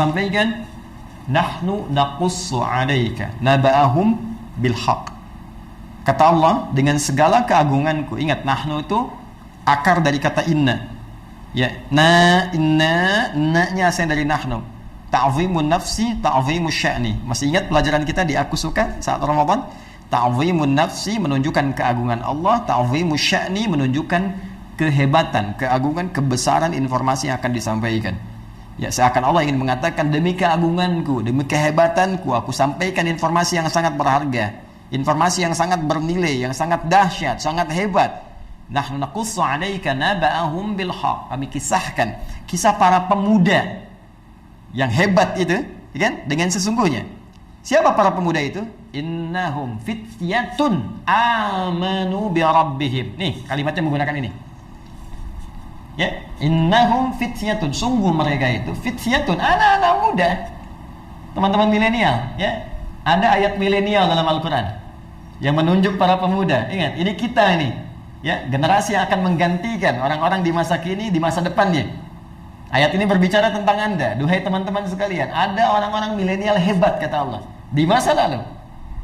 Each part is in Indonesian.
sampaikan, nahnu naqussu 'alaika naba'ahum bil haqq. Kata Allah, dengan segala keagunganku. Ingat, nahnu itu akar dari kata inna. Ya, na-nya asal dari nahnu. Ta'zimun nafsi, ta'zimus sya'ni. Masih ingat pelajaran kita di Aku Suka saat Ramadan? Ta'zimun nafsi menunjukkan keagungan Allah, ta'zimus sya'ni menunjukkan kehebatan, keagungan, kebesaran informasi yang akan disampaikan. Ya, seakan Allah ingin mengatakan, demi keagunganku, demi kehebatanku, aku sampaikan informasi yang sangat berharga, informasi yang sangat bernilai, yang sangat dahsyat, sangat hebat. Nahnu naqussu 'alaika naba'ahum bil haqq. Kami kisahkan kisah para pemuda yang hebat itu, kan? Dengan sesungguhnya. Siapa para pemuda itu? Innahum fityatun amanu bi rabbihim. Nih, kalimatnya menggunakan ini. Ya, innahum fityatun, sungguh mereka itu fityatun, anak-anak muda, teman-teman milenial. Ya, ada ayat milenial dalam Al-Quran yang menunjuk para pemuda. Ingat, ini kita ini, ya, generasi yang akan menggantikan orang-orang di masa kini, di masa depannya. Ayat ini berbicara tentang Anda, duhai teman-teman sekalian. Ada orang-orang milenial hebat, kata Allah, di masa lalu.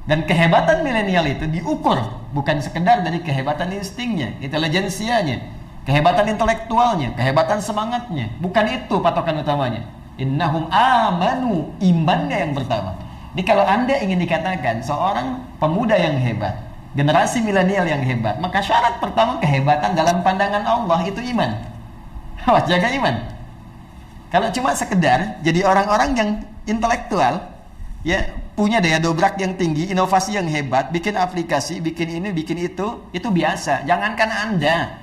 Dan kehebatan milenial itu diukur bukan sekedar dari kehebatan instingnya, intelijensianya, kehebatan intelektualnya, kehebatan semangatnya. Bukan itu patokan utamanya. Innahum amanu, imannya yang pertama. Jadi kalau Anda ingin dikatakan seorang pemuda yang hebat, generasi milenial yang hebat, maka syarat pertama kehebatan dalam pandangan Allah itu iman. Awas, jaga iman. Kalau cuma sekedar jadi orang-orang yang intelektual, ya, punya daya dobrak yang tinggi, inovasi yang hebat, bikin aplikasi, bikin ini, bikin itu biasa. Jangankan Anda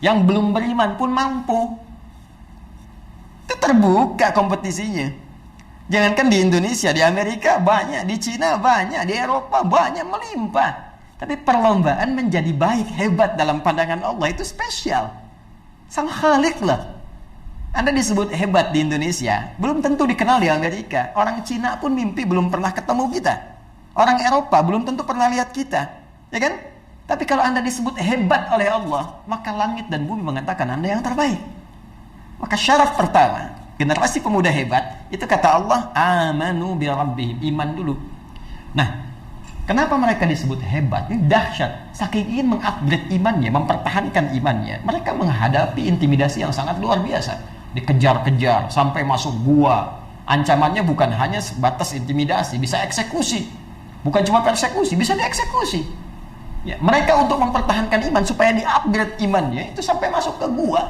yang belum beriman pun mampu. Itu terbuka kompetisinya. Jangankan di Indonesia, di Amerika banyak, di Cina banyak, di Eropa banyak, melimpah. Tapi perlombaan menjadi baik, hebat dalam pandangan Allah itu spesial. Sang Khalik lah. Anda disebut hebat di Indonesia, belum tentu dikenal di Amerika. Orang Cina pun mimpi belum pernah ketemu kita. Orang Eropa belum tentu pernah lihat kita. Ya kan? Tapi kalau Anda disebut hebat oleh Allah, maka langit dan bumi mengatakan Anda yang terbaik. Maka syarat pertama, generasi pemuda hebat, itu kata Allah, amanu bi rabbihim, iman dulu. Nah, kenapa mereka disebut hebat? Ini dahsyat. Saking ingin mengupgrade imannya, mempertahankan imannya, mereka menghadapi intimidasi yang sangat luar biasa. Dikejar-kejar sampai masuk gua. Ancamannya bukan hanya sebatas intimidasi, bisa eksekusi. Bukan cuma persekusi, bisa dieksekusi. Ya, mereka untuk mempertahankan iman supaya di-upgrade imannya itu sampai masuk ke gua.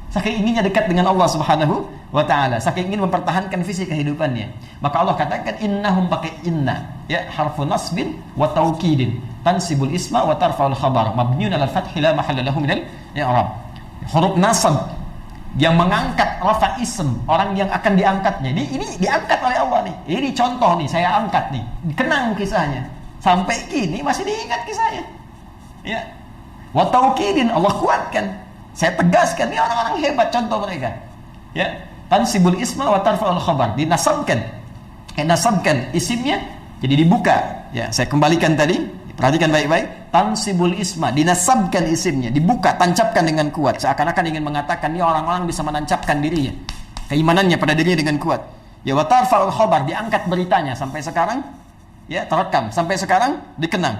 Saking inginnya dekat dengan Allah Subhanahu wa taala, saking ingin mempertahankan visi kehidupannya. Maka Allah katakan innahum, pakai inna, ya, harfu nasbin wa taukidin, tansibul isma wa tarfa'ul khabar, mabniun 'alal fathi la mahalla lahu minal i'rab. Huruf nasab yang mengangkat rafa ism, orang yang akan diangkatnya. Ini diangkat oleh Allah nih. Ini contoh nih, saya angkat nih. Dikenang kisahnya. Sampai kini masih diingat kisahnya. Ya. Wa taukidin, Allah kuatkan. Saya tegaskan, ini orang-orang hebat, contoh mereka. Ya, tansibul isma wa tarfa'ul khabar, dinasabkan. Nasabkan isimnya jadi dibuka. Ya, saya kembalikan tadi. Perhatikan baik-baik. Tansibul isma, dinasabkan isimnya, dibuka, tancapkan dengan kuat. Seakan-akan ingin mengatakan ini orang-orang bisa menancapkan dirinya, keimanannya pada dirinya dengan kuat. Ya, wa tarfa'ul khabar, diangkat beritanya sampai sekarang, ya, terekam sampai sekarang dikenang.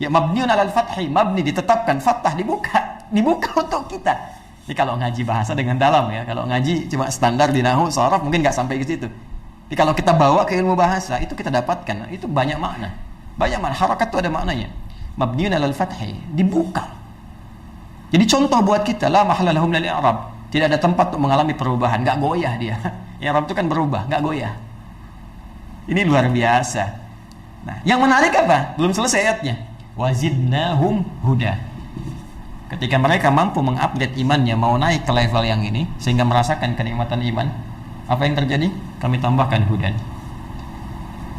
Ya, mabniun 'alal fathi, mabni ditetapkan, fathah dibuka untuk kita. Ini kalau ngaji bahasa dengan dalam, ya. Kalau ngaji cuma standar di nahwu, sharaf mungkin nggak sampai ke situ. Tapi kalau kita bawa ke ilmu bahasa, itu kita dapatkan, itu banyak makna. Banyak makna, harakat itu ada maknanya. Mabniun 'alal fathi, dibuka. Jadi contoh buat kita, la mahalla lahu minal i'rab. Tidak ada tempat untuk mengalami perubahan, enggak goyah dia. I'rab itu kan berubah, enggak goyah. Ini luar biasa. Nah, yang menarik apa? Belum selesai ayatnya. Wazidnahum huda. Ketika mereka mampu mengupdate imannya, mau naik ke level yang ini sehingga merasakan kenikmatan iman, apa yang terjadi? Kami tambahkan hudan.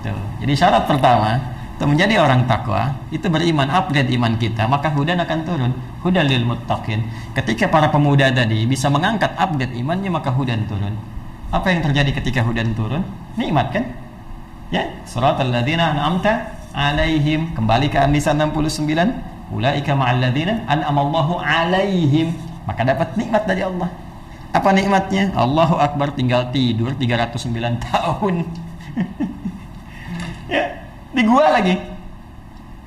Tuh. Jadi syarat pertama untuk menjadi orang takwa itu beriman, upgrade iman kita, maka hudan akan turun. Hudan lil muttaqin. Ketika para pemuda tadi bisa mengangkat upgrade imannya, maka hudan turun. Apa yang terjadi ketika hudan turun? Nikmat kan? Ya, suratal ladzina an'amta alaihim, kembali ke An-Nisa 69, ulaika ma'al ladzina an'amallahu alaihim, maka dapat nikmat dari Allah. Apa nikmatnya? Allahu Akbar, tinggal tidur 309 tahun. Ya, di gua lagi.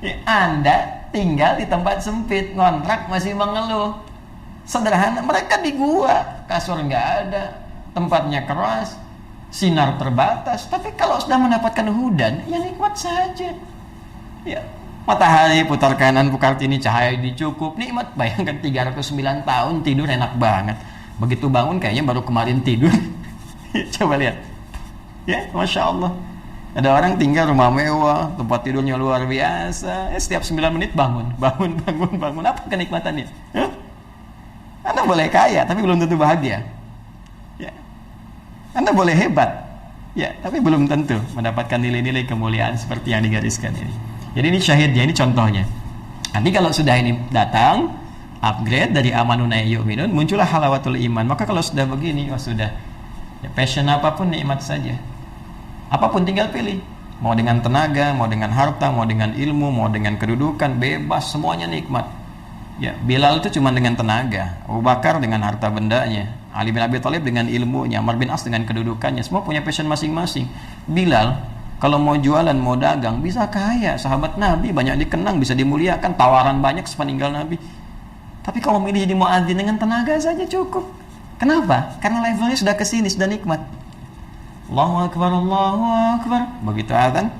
Ya, Anda tinggal di tempat sempit, ngontrak masih mengeluh. Sederhana, mereka di gua, kasur nggak ada, tempatnya keras, sinar terbatas. Tapi kalau sudah mendapatkan hudan, ya nikmat saja. Ya, matahari putar kanan, putar kiri, cahaya dicukup, nikmat. Bayangkan 309 tahun tidur enak banget. Begitu bangun kayaknya baru kemarin tidur. Coba lihat. Ya, Masya Allah. Ada orang tinggal rumah mewah, tempat tidurnya luar biasa. Setiap 9 menit bangun. Apa kenikmatannya? Huh? Anda boleh kaya, tapi belum tentu bahagia. Ya. Anda boleh hebat. Ya, tapi belum tentu mendapatkan nilai-nilai kemuliaan seperti yang digariskan ini. Jadi ini syahidnya, ini contohnya. Nanti kalau sudah ini datang, upgrade dari amanuna yu'minun, muncullah halawatul iman. Maka kalau sudah begini, sudah ya, passion apapun nikmat saja. Apapun tinggal pilih. Mau dengan tenaga, mau dengan harta, mau dengan ilmu, mau dengan kedudukan, bebas, semuanya nikmat. Ya, Bilal itu cuma dengan tenaga, Abu Bakar dengan harta bendanya, Ali bin Abi Thalib dengan ilmunya, Amr bin As dengan kedudukannya, semua punya passion masing-masing. Bilal kalau mau jualan, mau dagang, bisa kaya, sahabat Nabi, banyak dikenang, bisa dimuliakan, tawaran banyak sepeninggal Nabi. Tapi kalau milih jadi muadzin dengan tenaga saja cukup. Kenapa? Karena levelnya sudah kesini, sudah nikmat. Allahu Akbar, Allahu Akbar. Begitu azan,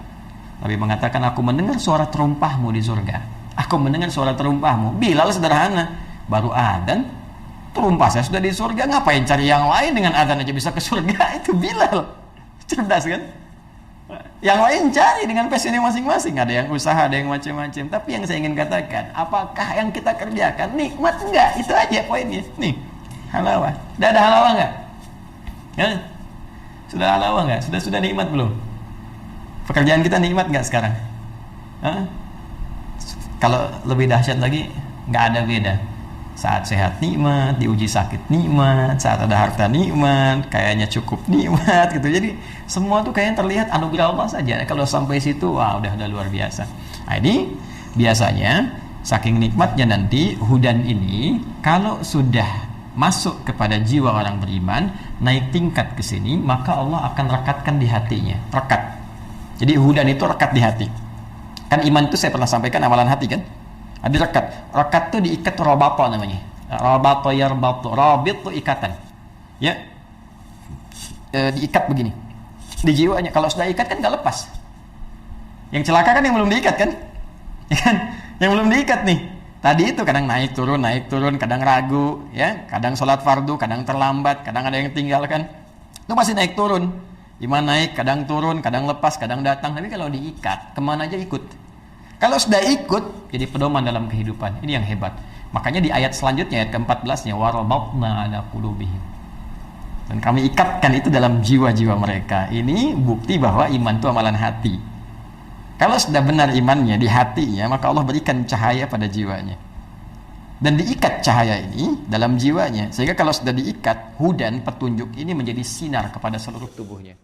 Nabi mengatakan, aku mendengar suara terumpahmu di surga. Aku mendengar suara terumpahmu. Bilal sederhana, baru azan, terumpah saya sudah di surga. Ngapain cari yang lain, dengan azan aja bisa ke surga? Itu Bilal. Cerdas kan? Yang lain cari dengan passionnya masing-masing. Ada yang usaha, ada yang macam-macam. Tapi yang saya ingin katakan, apakah yang kita kerjakan nikmat enggak? Itu aja poinnya. Nih, halawah. Sudah ada halawah enggak? Ya? Sudah halawah enggak? Sudah nikmat belum? Pekerjaan kita nikmat enggak sekarang? Hah? Kalau lebih dahsyat lagi, enggak ada beda. Saat sehat nikmat, diuji sakit nikmat, saat ada harta nikmat, kayaknya cukup nikmat gitu. Jadi semua tuh kayaknya terlihat anugerah Allah saja. Kalau sampai situ, wah udah luar biasa. Nah ini biasanya saking nikmatnya nanti hudan ini kalau sudah masuk kepada jiwa orang beriman, naik tingkat ke sini, maka Allah akan rekatkan di hatinya. Rekat. Jadi hudan itu rekat di hati. Kan iman itu saya pernah sampaikan amalan hati kan? Ada rekat. Rekat itu diikat, robato namanya. Robato yarbatu. Robit itu ikatan. Ya. Diikat begini. Di jiwanya. Kalau sudah ikat kan gak lepas. Yang celaka kan yang belum diikat kan? Ya kan? Yang belum diikat nih. Tadi itu kadang naik turun, kadang ragu, ya. Kadang sholat fardu, kadang terlambat, kadang ada yang tinggalkan. Itu masih naik turun. Iman naik, kadang turun, kadang lepas, kadang datang. Tapi kalau diikat, kemana aja ikut. Kalau sudah ikut, jadi pedoman dalam kehidupan. Ini yang hebat. Makanya di ayat selanjutnya, ayat ke-14-nya, warabatna ala qulubihim. Dan kami ikatkan itu dalam jiwa-jiwa mereka. Ini bukti bahwa iman itu amalan hati. Kalau sudah benar imannya di hatinya, maka Allah berikan cahaya pada jiwanya. Dan diikat cahaya ini dalam jiwanya. Sehingga kalau sudah diikat, hudan, petunjuk ini menjadi sinar kepada seluruh tubuhnya.